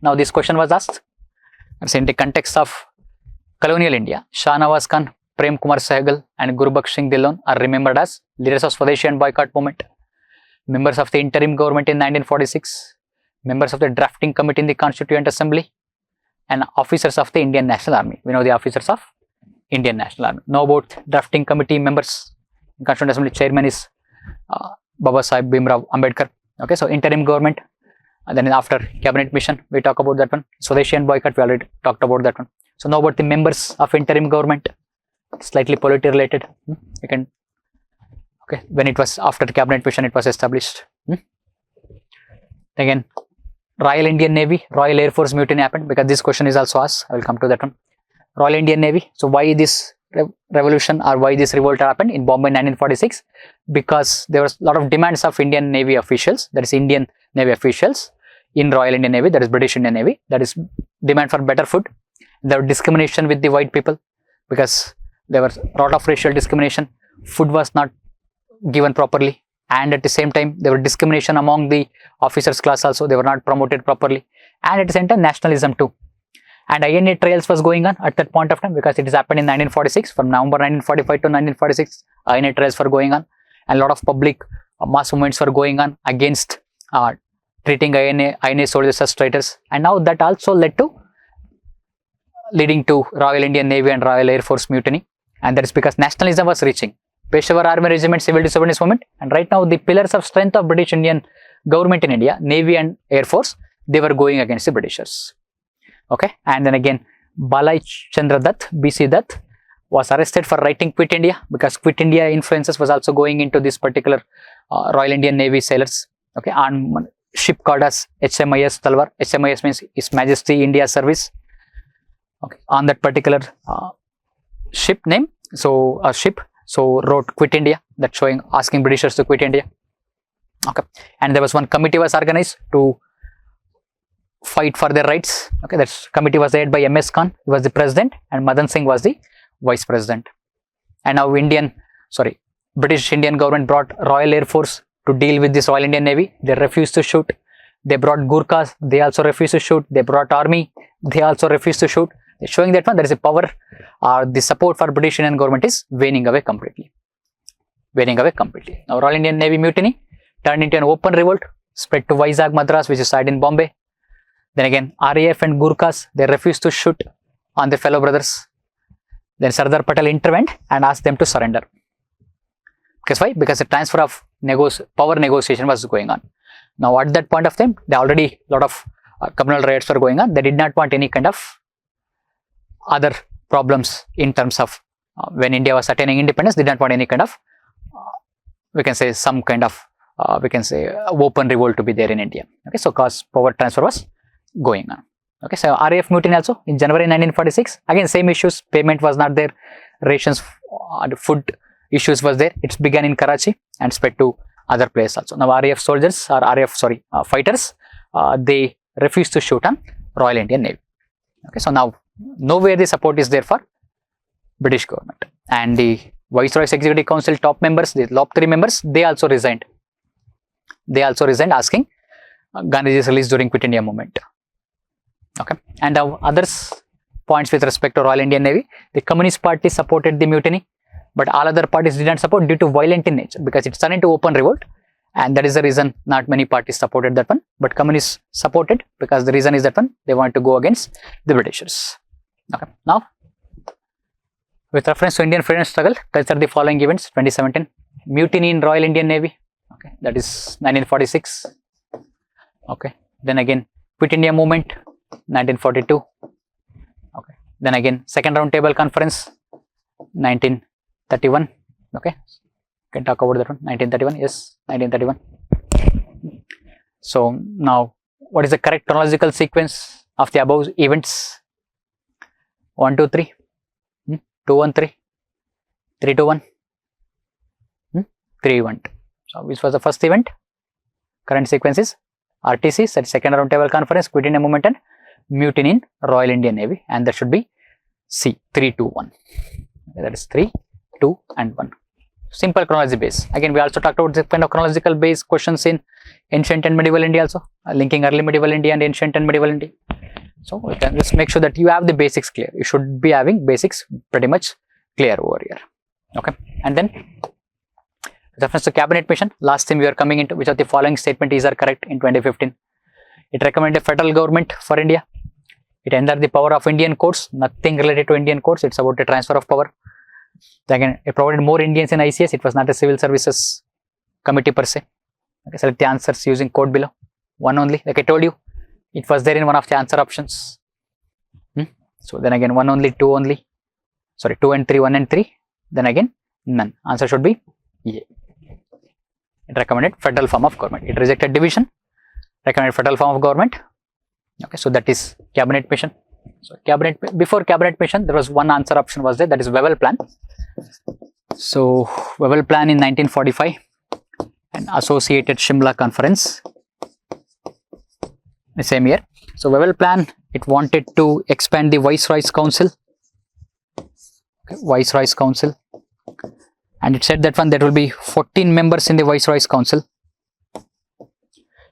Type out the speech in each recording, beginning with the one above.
Now this question was asked. It's in the context of colonial India. Shah Nawaz Khan, Prem Kumar Sehgal and Gurbaksh Singh Dhillon are remembered as leaders of Swadeshi and boycott movement, members of the interim government in 1946, members of the drafting committee in the Constituent Assembly, and officers of the Indian National Army. We know the officers of Indian National Army. Know about drafting committee members. Constituent Assembly chairman is Baba Sahib Bhimrao Ambedkar. Okay, so interim government. And then after cabinet mission, we talk about that one. Swadeshi and boycott, we already talked about that one. So know about the members of interim government. Slightly polity related. You can, okay, when it was after the cabinet mission, it was established. Again, Royal Indian Navy, Royal Air Force mutiny happened, because this question is also asked. I will come to that one. Royal Indian Navy. So why this revolution or why this revolt happened in Bombay in 1946? Because there was a lot of demands of Indian Navy officials, that is Indian Navy officials in Royal Indian Navy, that is British Indian Navy, that is demand for better food. There was discrimination with the white people, because there was a lot of racial discrimination. Food was not given properly, and at the same time there was discrimination among the officers class also. They were not promoted properly, and at the same time nationalism too. And INA trials was going on at that point of time, because it has happened in 1946. From November 1945 to 1946, INA trials were going on, and a lot of public mass movements were going on against treating INA soldiers as traitors. And now that also leading to Royal Indian Navy and Royal Air Force mutiny, and that is because nationalism was reaching Peshawar Army Regiment, Civil Disobedience Movement. And right now the pillars of strength of British Indian government in India, Navy and Air Force, they were going against the Britishers. Okay, and then again Balai Chandra Dutt, BC Dutt, was arrested for writing Quit India, because Quit India influences was also going into this particular Royal Indian Navy sailors. Okay, on ship called as HMIS Talwar. HMIS means His Majesty India Service. Okay, on that particular ship name, so a ship, so wrote Quit India, that showing, asking Britishers to quit India. Okay, and there was one committee was organized to fight for their rights. Okay, that committee was led by MS Khan, he was the president, and Madan Singh was the vice president. And now British Indian government brought Royal Air Force to deal with this Royal Indian Navy. They refused to shoot. They brought Gurkhas, they also refused to shoot. They brought army, they also refused to shoot. They're showing that one, there is a power, the support for British Indian government is waning away completely. Now Royal Indian Navy mutiny turned into an open revolt, spread to Vizag, Madras, which is side in Bombay. Then again RAF and Gurkhas, they refused to shoot on their fellow brothers. Then Sardar Patel intervened and asked them to surrender. Because why? Because the transfer of power negotiation was going on. Now at that point of time, there already a lot of communal riots were going on. They did not want any kind of other problems in terms of when India was attaining independence. They did not want any kind of we can say some kind of open revolt to be there in India. Okay, so cause power transfer was going on. Okay, so RAF mutiny also in January 1946. Again, same issues. Payment was not there. Rations, food issues was there. It began in Karachi and spread to other places also. Now RAF soldiers or fighters, they refused to shoot on Royal Indian Navy. Okay, so now nowhere the support is there for British government. And the Viceroy's Executive Council top members, the top 3 members, they also resigned. Asking Gandhiji's release during Quit India movement. Okay, and now others points with respect to Royal Indian Navy. The Communist Party supported the mutiny, but all other parties did not support due to violent in nature, because it turned into open revolt, and that is the reason not many parties supported that one. But communists supported, because the reason is that one, they wanted to go against the Britishers. Okay, now with reference to Indian freedom struggle, consider the following events. 2017, mutiny in Royal Indian Navy. Okay, that is 1946. Okay, then again Quit India movement, 1942. Okay, then again second round table conference, 1931. Okay, can talk about that one. 1931, yes, 1931. So now what is the correct chronological sequence of the above events? 1 2 3, 2 1 3, 3 2 1, 3 1. So which was the first event? Current sequence is RTC, that is second round table conference, Quit India movement, and mutiny in Royal Indian Navy, and that should be C, 3 2 1. That is 3 2 and 1. Simple chronology base. Again, we also talked about this kind of chronological base questions in ancient and medieval India also, linking early medieval India and ancient and medieval India. So we can just make sure that you have the basics clear. You should be having basics pretty much clear over here. Okay, and then reference to cabinet mission. Last thing we are coming into, which of the following statements are correct in 2015? It recommended a federal government for India. It entered the power of Indian courts. Nothing related to Indian courts. It's about the transfer of power. Again, it provided more Indians in ICS. It was not a civil services committee per se. Okay, select the answers using code below. One only, like I told you, it was there in one of the answer options. So then again, one only, two only. Sorry, 2 and 3, 1 and 3. Then again, none. Answer should be A. It recommended federal form of government. It rejected division. Recommended federal form of government. Okay, so that is cabinet mission. So before cabinet mission, there was one answer option was there, that is Wavell plan. So Wavell plan in 1945 and associated Shimla conference the same year. So Wavell plan, it wanted to expand the Viceroy's Council. Okay, Viceroy's Council, and it said that there will be 14 members in the Viceroy's Council,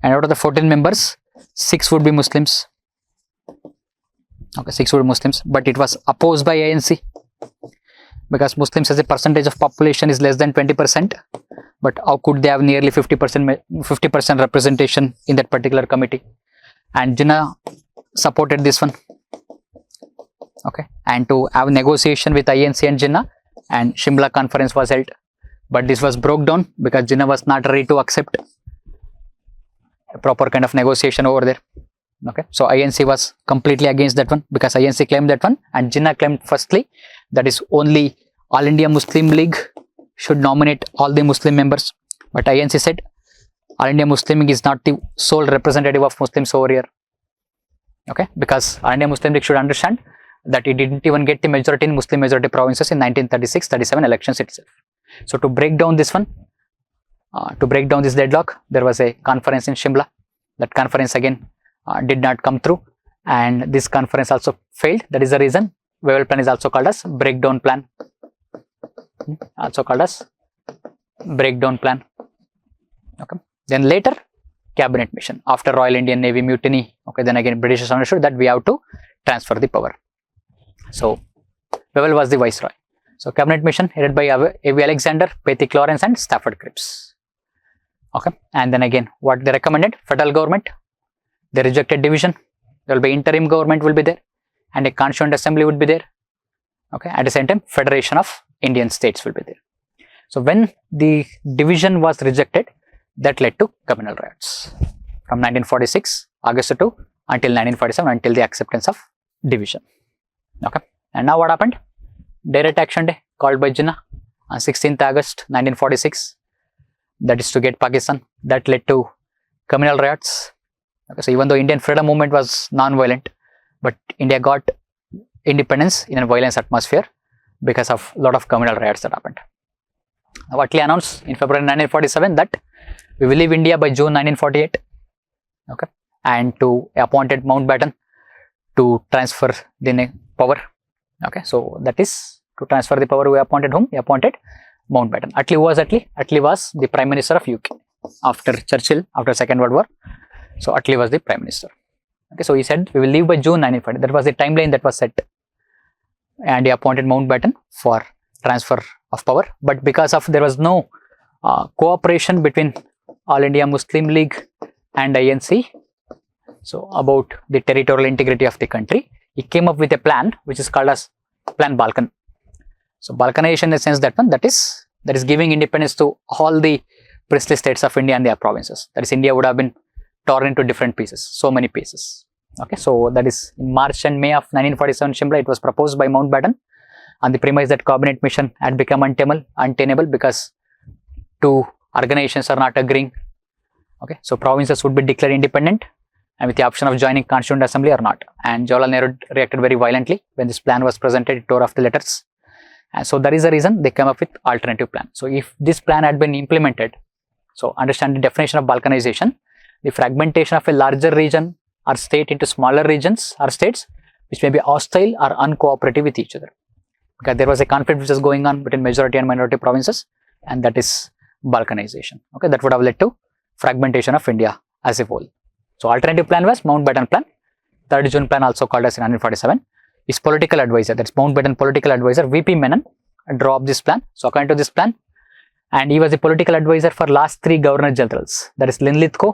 and out of the 14 members, 6 would be Muslims. Okay, 6 would be Muslims, but it was opposed by ANC because Muslims as a percentage of population is less than 20%. But how could they have nearly 50% representation in that particular committee? And Jinnah supported this one. Okay, and to have negotiation with INC and Jinnah, and Shimla conference was held, but this was broke down because Jinnah was not ready to accept a proper kind of negotiation over there. Okay, so INC was completely against that one because INC claimed that one, and Jinnah claimed firstly that is only All India Muslim League should nominate all the Muslim members, but INC said All India Muslim League is not the sole representative of Muslims over here. Okay, because All India Muslim League should understand that it didn't even get the majority in Muslim majority provinces in 1936-37 elections itself. So to break down this one, to break down this deadlock, there was a conference in Shimla. That conference again did not come through, and this conference also failed. That is the reason Wavell plan is also called as breakdown plan. Also called as breakdown plan. Okay. Then later, cabinet mission after Royal Indian Navy mutiny. Okay, then again Britishers understood that we have to transfer the power. So Wavell was the viceroy. So cabinet mission headed by A.V. Alexander, Pethick Lawrence, and Stafford Cripps. Okay, and then again what they recommended: federal government. They rejected division. There will be interim government will be there, and a constituent assembly would be there. Okay, at the same time, federation of Indian states will be there. So when the division was rejected, that led to communal riots from 1946 August 2 until 1947, until the acceptance of division. Okay, and now what happened? Direct Action Day called by Jinnah on 16th August 1946. That is to get Pakistan. That led to communal riots. Okay, so even though Indian freedom movement was non-violent, but India got independence in a violence atmosphere because of a lot of communal riots that happened. Now, Attlee announced in February 1947 that we will leave India by June 1948. Okay, and to appointed Mountbatten to transfer the power. Okay, so that is to transfer the power. We appointed whom? We appointed Mountbatten. Attlee, who was Attlee? Attlee was the Prime Minister of UK after Churchill, after Second World War. So Attlee was the Prime Minister. Okay, so he said we will leave by June 1940. That was the timeline that was set, and he appointed Mountbatten for transfer of power. But because of there was no cooperation between All India Muslim League and INC, so about the territorial integrity of the country, he came up with a plan which is called as Plan Balkan. So balkanization in the sense that one that is giving independence to all the princely states of India and their provinces. That is, India would have been torn into different pieces, so many pieces. Okay, so that is in March and May of 1947 Shimla. It was proposed by Mountbatten on the premise that cabinet mission had become untenable because two organizations are not agreeing. Okay, so provinces would be declared independent and with the option of joining Constituent Assembly or not. And Jawaharlal Nehru reacted very violently when this plan was presented. He tore off the letters, and so that is the reason they came up with alternative plan. So if this plan had been implemented, so understand the definition of balkanization: the fragmentation of a larger region or state into smaller regions or states which may be hostile or uncooperative with each other. Because there was a conflict which was going on between majority and minority provinces, and that is balkanization. Okay, that would have led to fragmentation of India as a whole. So alternative plan was Mountbatten Plan. 3rd June Plan, also called as in 1947, is political advisor, that's Mountbatten political advisor VP Menon draw up this plan. So according to this plan, and he was a political advisor for last 3 governor generals, that is Linlithgow,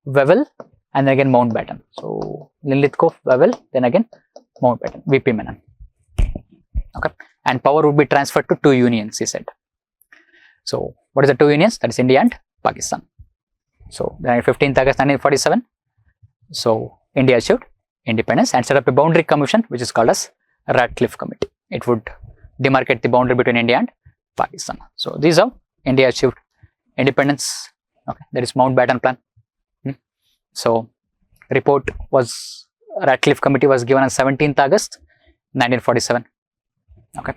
Wavell, and then again Mountbatten. So Linlithgow, Wavell, then again Mountbatten, VP Menon. Okay, and power would be transferred to 2 unions, he said. So what is the 2 unions? That is India and Pakistan. So then 15th August 1947, so India achieved independence and set up a boundary commission which is called as Ratcliffe Committee. It would demarcate the boundary between India and Pakistan. So this is how India achieved independence. Okay, that is Mountbatten Plan. So report was, Ratcliffe Committee was given on 17th August 1947. Okay.